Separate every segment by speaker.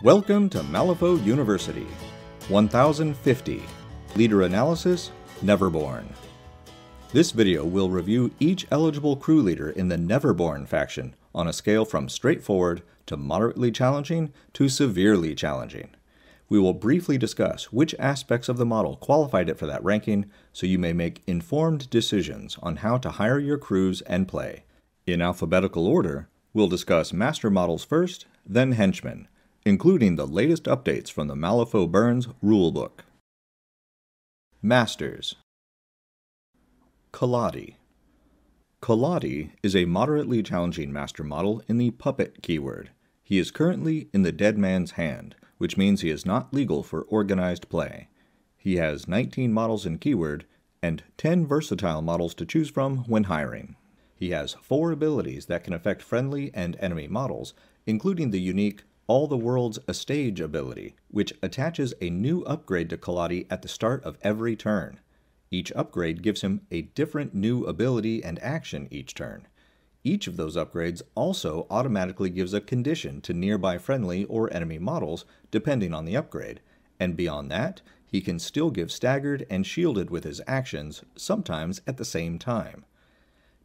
Speaker 1: Welcome to Malifaux University 1050 Leader Analysis, Neverborn. This video will review each eligible crew leader in the Neverborn faction on a scale from straightforward to moderately challenging to severely challenging. We will briefly discuss which aspects of the model qualified it for that ranking so you may make informed decisions on how to hire your crews and play. In alphabetical order, we'll discuss Master Models first, then Henchmen, including the latest updates from the Malifaux Burns rulebook. Masters. Collodi. Collodi is a moderately challenging master model in the Puppet keyword. He is currently in the Dead Man's Hand, which means he is not legal for organized play. He has 19 models in keyword and 10 versatile models to choose from when hiring. He has 4 abilities that can affect friendly and enemy models, including the unique All the World's a Stage ability, which attaches a new upgrade to Collodi at the start of every turn. Each upgrade gives him a different new ability and action each turn. Each of those upgrades also automatically gives a condition to nearby friendly or enemy models, depending on the upgrade, and beyond that, he can still give staggered and shielded with his actions, sometimes at the same time.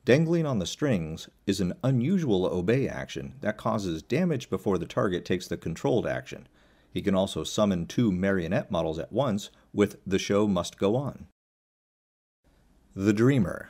Speaker 1: Dangling on the strings is an unusual obey action that causes damage before the target takes the controlled action. He can also summon 2 marionette models at once with The Show Must Go On. The Dreamer.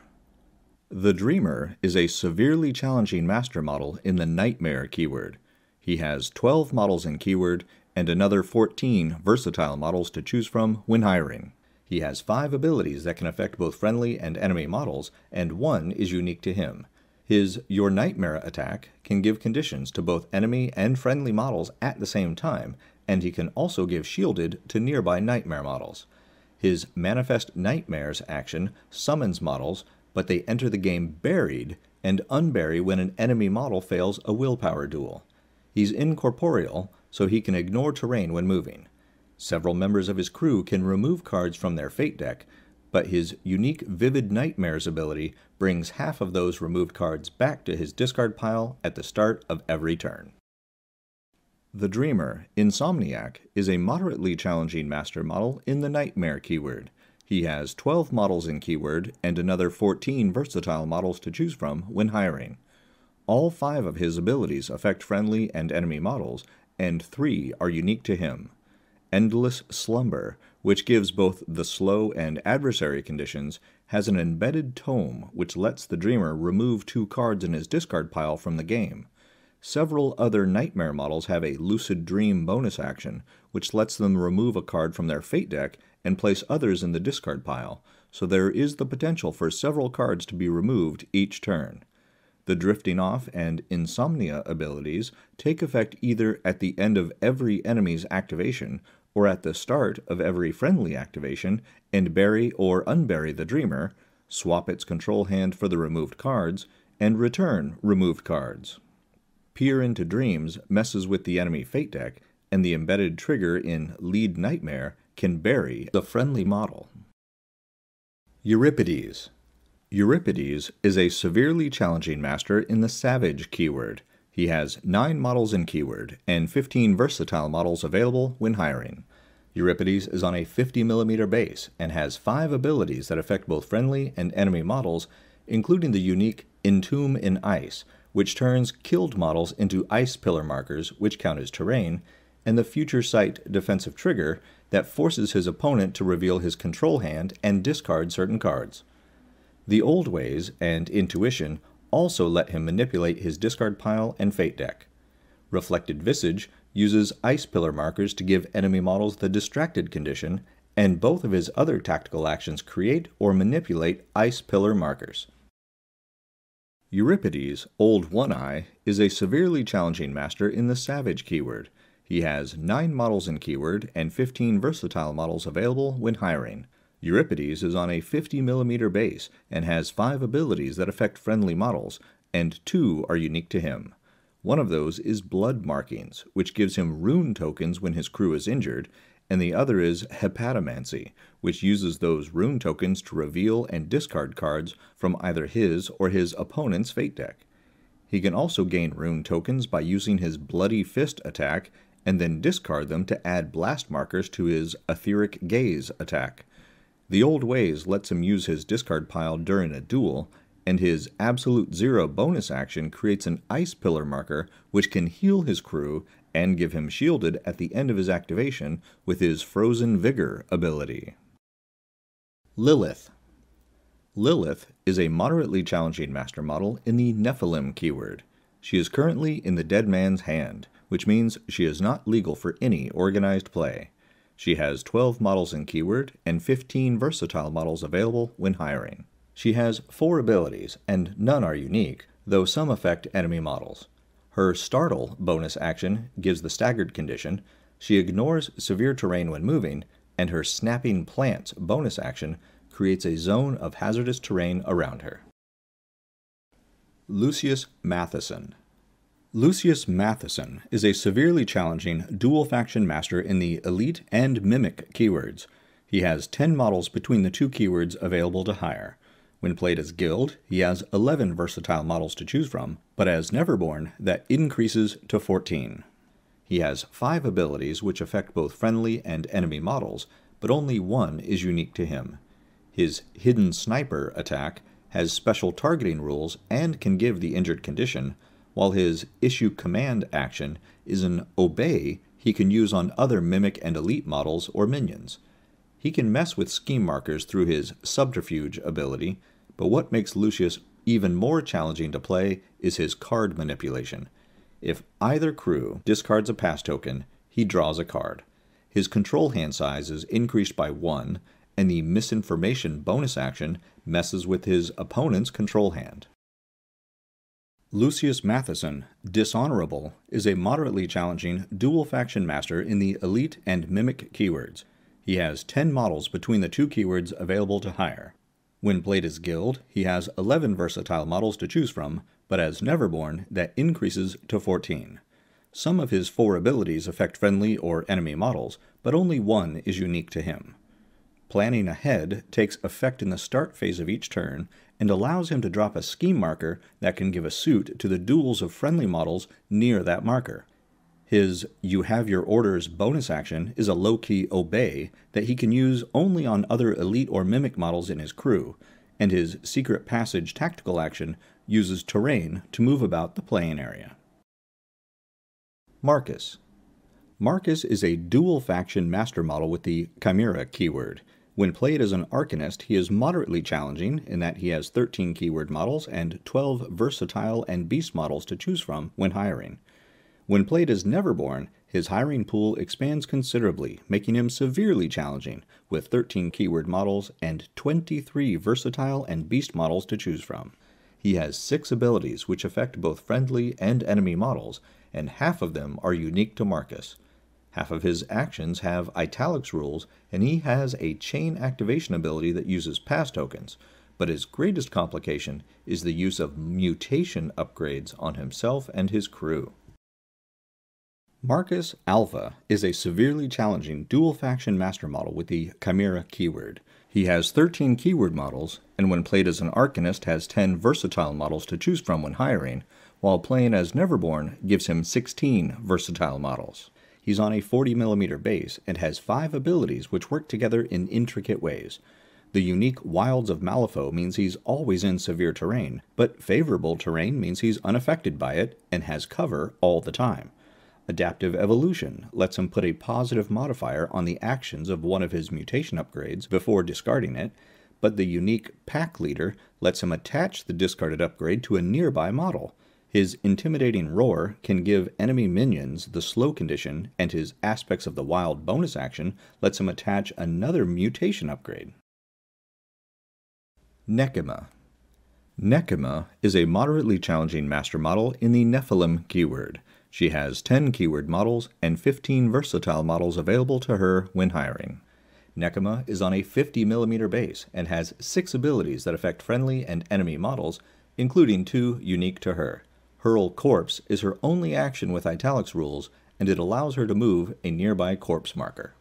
Speaker 1: The Dreamer is a severely challenging master model in the Nightmare keyword. He has 12 models in keyword and another 14 versatile models to choose from when hiring. He has 5 abilities that can affect both friendly and enemy models, and 1 is unique to him. His Your Nightmare attack can give conditions to both enemy and friendly models at the same time, and he can also give shielded to nearby nightmare models. His Manifest Nightmares action summons models, but they enter the game buried and unbury when an enemy model fails a willpower duel. He's incorporeal, so he can ignore terrain when moving. Several members of his crew can remove cards from their fate deck, but his unique Vivid Nightmares ability brings half of those removed cards back to his discard pile at the start of every turn. The Dreamer, Insomniac, is a moderately challenging master model in the Nightmare keyword. He has 12 models in keyword and another 14 versatile models to choose from when hiring. All 5 of his abilities affect friendly and enemy models, and 3 are unique to him. Endless Slumber, which gives both the slow and adversary conditions, has an embedded tome which lets the Dreamer remove 2 cards in his discard pile from the game. Several other Nightmare models have a Lucid Dream bonus action, which lets them remove a card from their fate deck and place others in the discard pile, so there is the potential for several cards to be removed each turn. The Drifting Off and Insomnia abilities take effect either at the end of every enemy's activation or at the start of every friendly activation and bury or unbury the Dreamer, swap its control hand for the removed cards, and return removed cards. Peer into Dreams messes with the enemy fate deck, and the embedded trigger in Lead Nightmare can bury the friendly model. Euripides. Euripides is a severely challenging master in the Savage keyword. He has 9 models in keyword and 15 versatile models available when hiring. Euripides is on a 50mm base and has 5 abilities that affect both friendly and enemy models, including the unique Entomb in Ice, which turns killed models into ice pillar markers, which count as terrain, and the Future Sight defensive trigger that forces his opponent to reveal his control hand and discard certain cards. The Old Ways and Intuition also let him manipulate his discard pile and fate deck. Reflected Visage uses ice pillar markers to give enemy models the distracted condition, and both of his other tactical actions create or manipulate ice pillar markers. Euripides, Old One-Eye, is a severely challenging master in the Savage keyword. He has 9 models in keyword and 15 versatile models available when hiring. Euripides is on a 50mm base and has 5 abilities that affect friendly models, and 2 are unique to him. One of those is Blood Markings, which gives him rune tokens when his crew is injured, and the other is Hepatomancy, which uses those rune tokens to reveal and discard cards from either his or his opponent's fate deck. He can also gain rune tokens by using his Bloody Fist attack and then discard them to add blast markers to his Etheric Gaze attack. The Old Ways lets him use his discard pile during a duel, and his Absolute Zero bonus action creates an Ice Pillar marker which can heal his crew and give him shielded at the end of his activation with his Frozen Vigor ability. Lilith. Lilith is a moderately challenging master model in the Nephilim keyword. She is currently in the Dead Man's Hand, which means she is not legal for any organized play. She has 12 models in keyword and 15 versatile models available when hiring. She has 4 abilities, and none are unique, though some affect enemy models. Her Startle bonus action gives the staggered condition, she ignores severe terrain when moving, and her Snapping Plants bonus action creates a zone of hazardous terrain around her. Lucius Mattheson. Lucius Mattheson is a severely challenging dual-faction master in the Elite and Mimic keywords. He has 10 models between the 2 keywords available to hire. When played as Guild, he has 11 versatile models to choose from, but as Neverborn, that increases to 14. He has 5 abilities which affect both friendly and enemy models, but only one is unique to him. His Hidden Sniper attack has special targeting rules and can give the injured condition, while his Issue Command action is an Obey he can use on other Mimic and Elite models or minions. He can mess with scheme markers through his Subterfuge ability, but what makes Lucius even more challenging to play is his card manipulation. If either crew discards a pass token, he draws a card. His control hand size is increased by 1, and the Misinformation bonus action messes with his opponent's control hand. Lucius Mattheson, Dishonorable, is a moderately challenging dual-faction master in the Elite and Mimic keywords. He has 10 models between the 2 keywords available to hire. When played as Guild, he has 11 versatile models to choose from, but as Neverborn, that increases to 14. Some of his 4 abilities affect friendly or enemy models, but only one is unique to him. Planning ahead takes effect in the start phase of each turn, and allows him to drop a scheme marker that can give a suit to the duels of friendly models near that marker. His You Have Your Orders bonus action is a low-key Obey that he can use only on other Elite or Mimic models in his crew, and his Secret Passage tactical action uses terrain to move about the playing area. Marcus. Marcus is a dual-faction master model with the Chimera keyword. When played as an Arcanist, he is moderately challenging in that he has 13 keyword models and 12 versatile and beast models to choose from when hiring. When played as Neverborn, his hiring pool expands considerably, making him severely challenging, with 13 keyword models and 23 versatile and beast models to choose from. He has 6 abilities which affect both friendly and enemy models, and half of them are unique to Marcus. Half of his actions have italics rules, and he has a chain activation ability that uses pass tokens, but his greatest complication is the use of mutation upgrades on himself and his crew. Marcus Alpha is a severely challenging dual-faction master model with the Chimera keyword. He has 13 keyword models, and when played as an Arcanist has 10 versatile models to choose from when hiring, while playing as Neverborn gives him 16 versatile models. He's on a 40mm base and has 5 abilities which work together in intricate ways. The unique Wilds of Malifaux means he's always in severe terrain, but favorable terrain means he's unaffected by it and has cover all the time. Adaptive Evolution lets him put a positive modifier on the actions of one of his mutation upgrades before discarding it, but the unique Pack Leader lets him attach the discarded upgrade to a nearby model. His Intimidating Roar can give enemy minions the slow condition, and his Aspects of the Wild bonus action lets him attach another mutation upgrade. Nekima. Nekima is a moderately challenging master model in the Nephilim keyword. She has 10 keyword models and 15 versatile models available to her when hiring. Nekima is on a 50mm base and has 6 abilities that affect friendly and enemy models, including 2 unique to her. Hurl Corpse is her only action with italics rules, and it allows her to move a nearby corpse marker.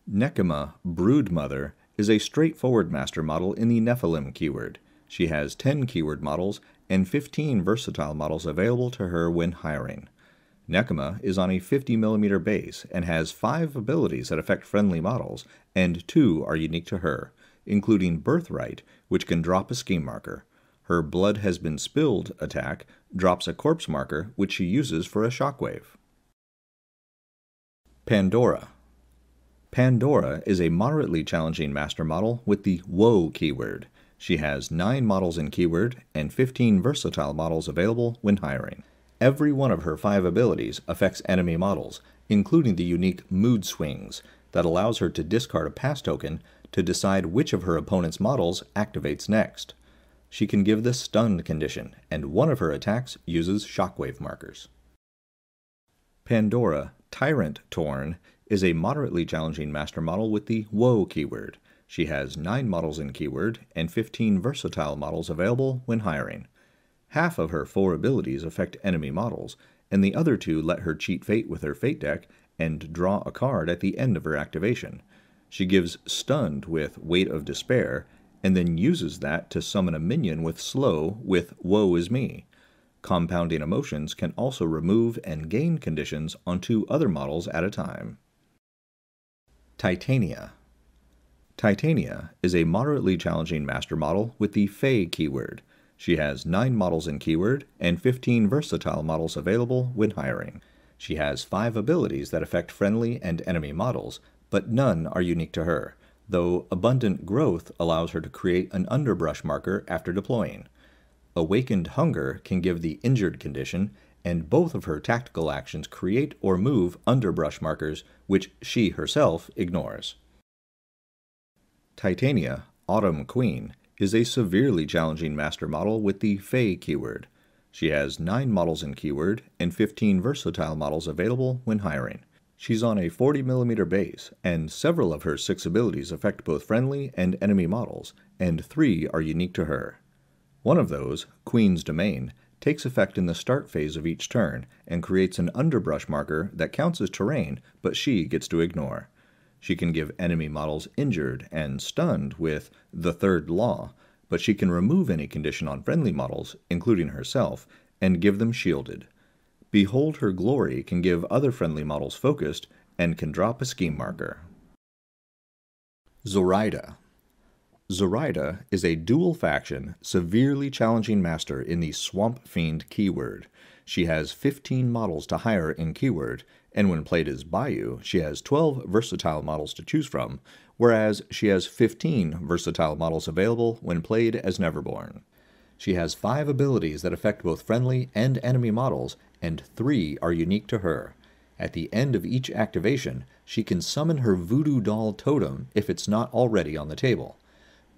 Speaker 1: Nekima Broodmother is a straightforward master model in the Nephilim keyword. She has 10 keyword models and 15 versatile models available to her when hiring. Nekima is on a 50mm base and has 5 abilities that affect friendly models, and 2 are unique to her, including Birthright, which can drop a scheme marker. Her Blood Has Been Spilled attack drops a corpse marker, which she uses for a shockwave. Pandora. Pandora is a moderately challenging master model with the Woe keyword. She has 9 models in keyword and 15 versatile models available when hiring. Every one of her 5 abilities affects enemy models, including the unique Mood Swings that allows her to discard a pass token to decide which of her opponent's models activates next. She can give the Stunned condition, and one of her attacks uses shockwave markers. Pandora Tyrant-Torn is a moderately challenging master model with the Woe keyword. She has 9 models in keyword and 15 versatile models available when hiring. Half of her 4 abilities affect enemy models, and the other 2 let her cheat fate with her fate deck and draw a card at the end of her activation. She gives Stunned with Weight of Despair, and then uses that to summon a minion with Slow with Woe Is Me. Compounding Emotions can also remove and gain conditions on 2 other models at a time. Titania. Titania is a moderately challenging master model with the Fey keyword. She has 9 models in keyword and 15 versatile models available when hiring. She has 5 abilities that affect friendly and enemy models, but none are unique to her, though Abundant Growth allows her to create an underbrush marker after deploying. Awakened Hunger can give the Injured condition, and both of her tactical actions create or move underbrush markers, which she herself ignores. Titania, Autumn Queen, is a severely challenging master model with the Fey keyword. She has 9 models in keyword and 15 versatile models available when hiring. She's on a 40mm base, and several of her 6 abilities affect both friendly and enemy models, and 3 are unique to her. One of those, Queen's Domain, takes effect in the start phase of each turn and creates an underbrush marker that counts as terrain, but she gets to ignore. She can give enemy models Injured and Stunned with the Third Law, but she can remove any condition on friendly models, including herself, and give them Shielded. Behold Her Glory can give other friendly models Focused and can drop a scheme marker. Zoraida. Zoraida is a dual-faction, severely challenging master in the Swamp Fiend keyword. She has 15 models to hire in keyword, and when played as Bayou, she has 12 versatile models to choose from, whereas she has 15 versatile models available when played as Neverborn. She has 5 abilities that affect both friendly and enemy models, and 3 are unique to her. At the end of each activation, she can summon her Voodoo Doll totem if it's not already on the table.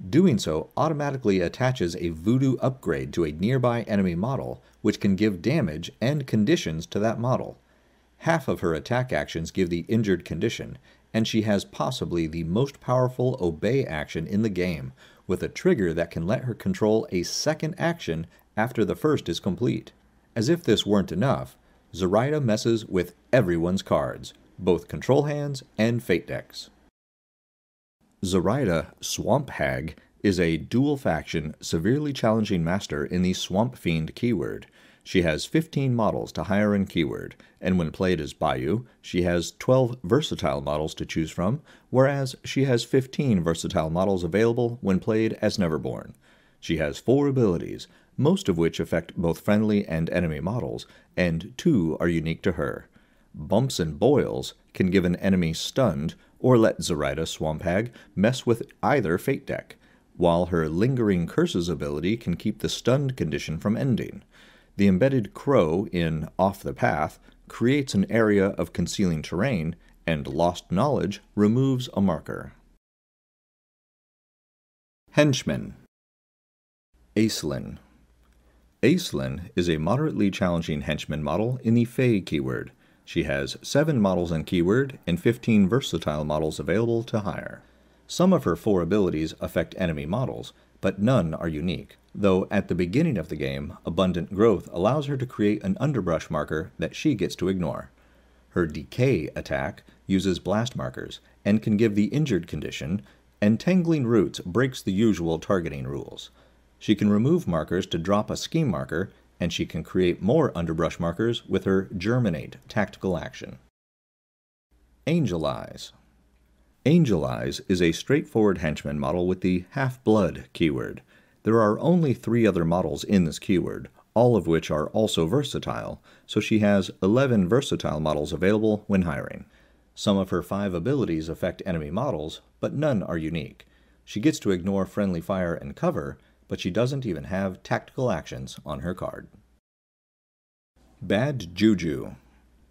Speaker 1: Doing so automatically attaches a Voodoo upgrade to a nearby enemy model, which can give damage and conditions to that model. Half of her attack actions give the Injured condition, and she has possibly the most powerful Obey action in the game, with a trigger that can let her control a second action after the first is complete. As if this weren't enough, Zoraida messes with everyone's cards, both control hands and fate decks. Zoraida, Swamp Hag, is a dual-faction, severely challenging master in the Swamp Fiend keyword. She has 15 models to hire in keyword, and when played as Bayou, she has 12 versatile models to choose from, whereas she has 15 versatile models available when played as Neverborn. She has 4 abilities, most of which affect both friendly and enemy models, and 2 are unique to her. Bumps and Boils can give an enemy Stunned, or let Zoraida, Swamp Hag, mess with either fate deck, while her Lingering Curses ability can keep the Stunned condition from ending. The embedded Crow in Off the Path creates an area of concealing terrain, and Lost Knowledge removes a marker. Henchman. Aeslin. Aeslin is a moderately challenging henchman model in the Fey keyword. She has 7 models in keyword and 15 versatile models available to hire. Some of her 4 abilities affect enemy models, but none are unique, though at the beginning of the game, Abundant Growth allows her to create an underbrush marker that she gets to ignore. Her Decay attack uses blast markers and can give the Injured condition, and Tangling Roots breaks the usual targeting rules. She can remove markers to drop a scheme marker, and she can create more underbrush markers with her Germinate tactical action. Angel Eyes. Angel Eyes is a straightforward henchman model with the Half-Blood keyword. There are only 3 other models in this keyword, all of which are also versatile, so she has 11 versatile models available when hiring. Some of her 5 abilities affect enemy models, but none are unique. She gets to ignore friendly fire and cover, but she doesn't even have tactical actions on her card. Bad Juju.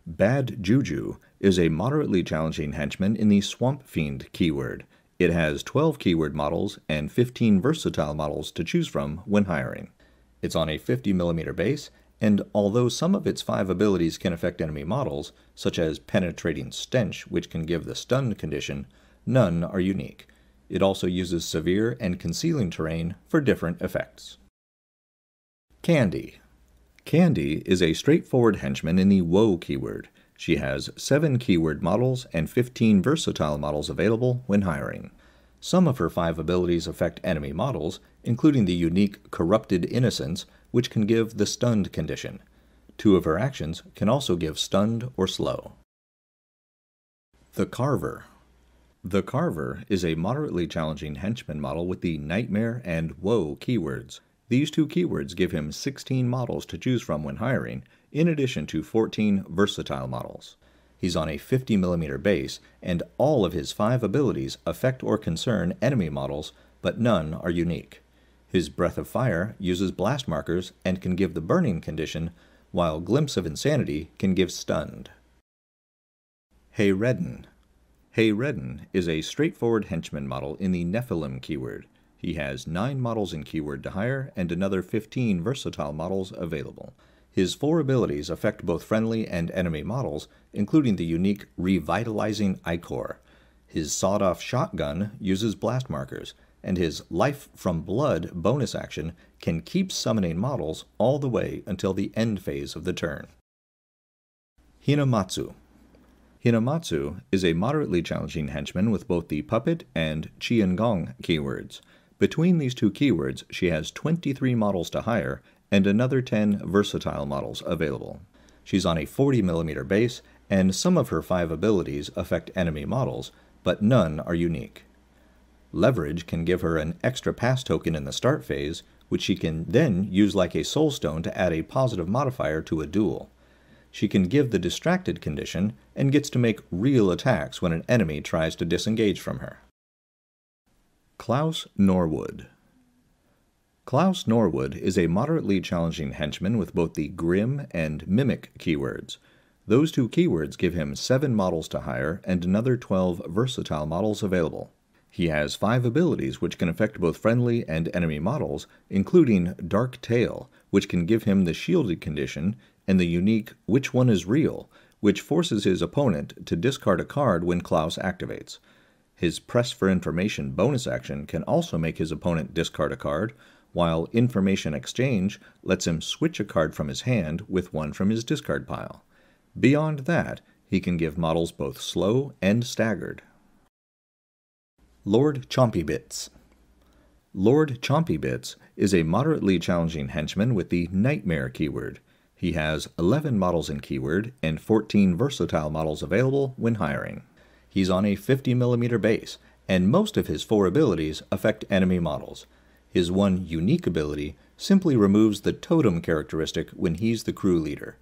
Speaker 1: Bad Juju is a moderately challenging henchman in the Swamp Fiend keyword. It has 12 keyword models and 15 versatile models to choose from when hiring. It's on a 50mm base, and although some of its 5 abilities can affect enemy models, such as Penetrating Stench, which can give the stunned condition, none are unique. It also uses severe and concealing terrain for different effects. Candy. Candy is a straightforward henchman in the Woe keyword. She has 7 keyword models and 15 versatile models available when hiring. Some of her 5 abilities affect enemy models, including the unique Corrupted Innocence, which can give the stunned condition. 2 of her actions can also give stunned or slow. The Carver. The Carver is a moderately challenging henchman model with the Nightmare and Woe keywords. These 2 keywords give him 16 models to choose from when hiring, in addition to 14 versatile models. He's on a 50mm base, and all of his 5 abilities affect or concern enemy models, but none are unique. His Breath of Fire uses blast markers and can give the burning condition, while Glimpse of Insanity can give stunned. Hayreddin. Hayreddin is a straightforward henchman model in the Nephilim keyword. He has 9 models in keyword to hire and another 15 versatile models available. His 4 abilities affect both friendly and enemy models, including the unique Revitalizing Ichor. His Sawed-Off Shotgun uses blast markers, and his Life from Blood bonus action can keep summoning models all the way until the end phase of the turn. Hinamatsu. Hinamatsu is a moderately challenging henchman with both the Puppet and Qiangong keywords. Between these 2 keywords, she has 23 models to hire and another 10 versatile models available. She's on a 40mm base, and some of her 5 abilities affect enemy models, but none are unique. Leverage can give her an extra pass token in the start phase, which she can then use like a soul stone to add a positive modifier to a duel. She can give the distracted condition, and gets to make real attacks when an enemy tries to disengage from her. Klaus Norwood. Klaus Norwood is a moderately challenging henchman with both the Grim and Mimic keywords. Those 2 keywords give him 7 models to hire and another 12 versatile models available. He has 5 abilities which can affect both friendly and enemy models, including Dark Tail, which can give him the shielded condition, and the unique Which One Is Real, which forces his opponent to discard a card when Klaus activates. His Press for Information bonus action can also make his opponent discard a card, while Information Exchange lets him switch a card from his hand with one from his discard pile. Beyond that, he can give models both slow and staggered. Lord Chompy Bits. Lord Chompy Bits is a moderately challenging henchman with the Nightmare keyword. He has 11 models in keyword and 14 versatile models available when hiring. He's on a 50mm base, and most of his 4 abilities affect enemy models. His one unique ability simply removes the totem characteristic when he's the crew leader.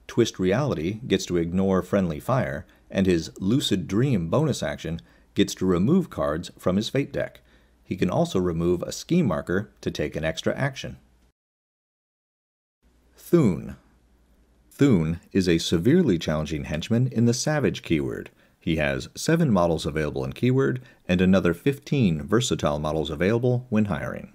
Speaker 1: Twist Reality gets to ignore friendly fire, and his Lucid Dream bonus action gets to remove cards from his fate deck. He can also remove a scheme marker to take an extra action. Thoon. Thoon is a severely challenging henchman in the Savage keyword. He has 7 models available in keyword and another 15 versatile models available when hiring.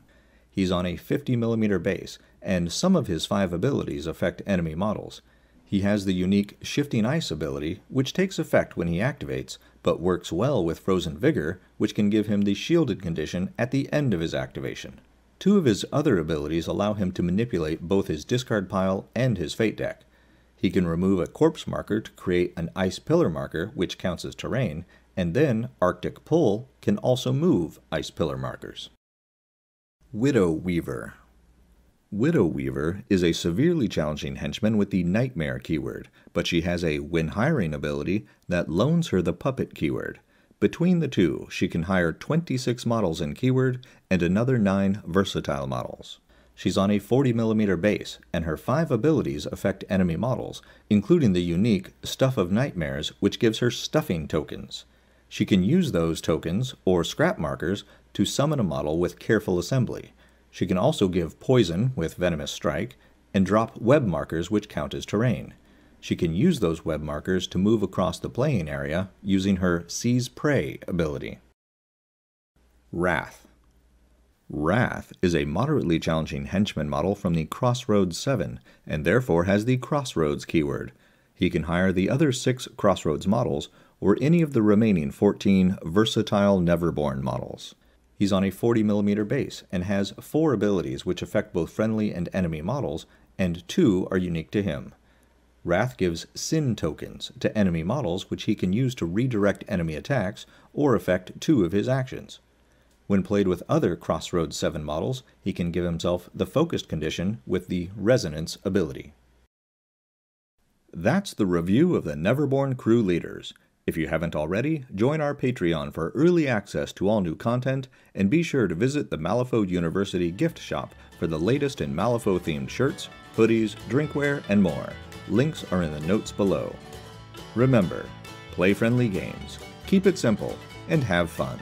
Speaker 1: He's on a 50mm base, and some of his 5 abilities affect enemy models. He has the unique Shifting Ice ability, which takes effect when he activates, but works well with Frozen Vigor, which can give him the shielded condition at the end of his activation. 2 of his other abilities allow him to manipulate both his discard pile and his fate deck. He can remove a corpse marker to create an ice pillar marker, which counts as terrain, and then Arctic Pull can also move ice pillar markers. Widow Weaver. Widow Weaver is a severely challenging henchman with the Nightmare keyword, but she has a when hiring ability that loans her the Puppet keyword. Between the two, she can hire 26 models in keyword and another 9 versatile models. She's on a 40mm base, and her 5 abilities affect enemy models, including the unique Stuff of Nightmares, which gives her stuffing tokens. She can use those tokens, or scrap markers, to summon a model with careful assembly. She can also give poison with Venomous Strike, and drop web markers which count as terrain. She can use those web markers to move across the playing area using her Seize Prey ability. Wrath. Wrath is a moderately challenging henchman model from the Crossroads 7, and therefore has the Crossroads keyword. He can hire the other 6 Crossroads models, or any of the remaining 14 versatile Neverborn models. He's on a 40mm base, and has 4 abilities which affect both friendly and enemy models, and 2 are unique to him. Wrath gives Sin tokens to enemy models which he can use to redirect enemy attacks, or affect 2 of his actions. When played with other Crossroads 7 models, he can give himself the Focused condition with the Resonance ability. That's the review of the Neverborn crew leaders. If you haven't already, join our Patreon for early access to all new content, and be sure to visit the Malifaux University gift shop for the latest in Malifaux-themed shirts, hoodies, drinkware, and more. Links are in the notes below. Remember, play friendly games, keep it simple, and have fun.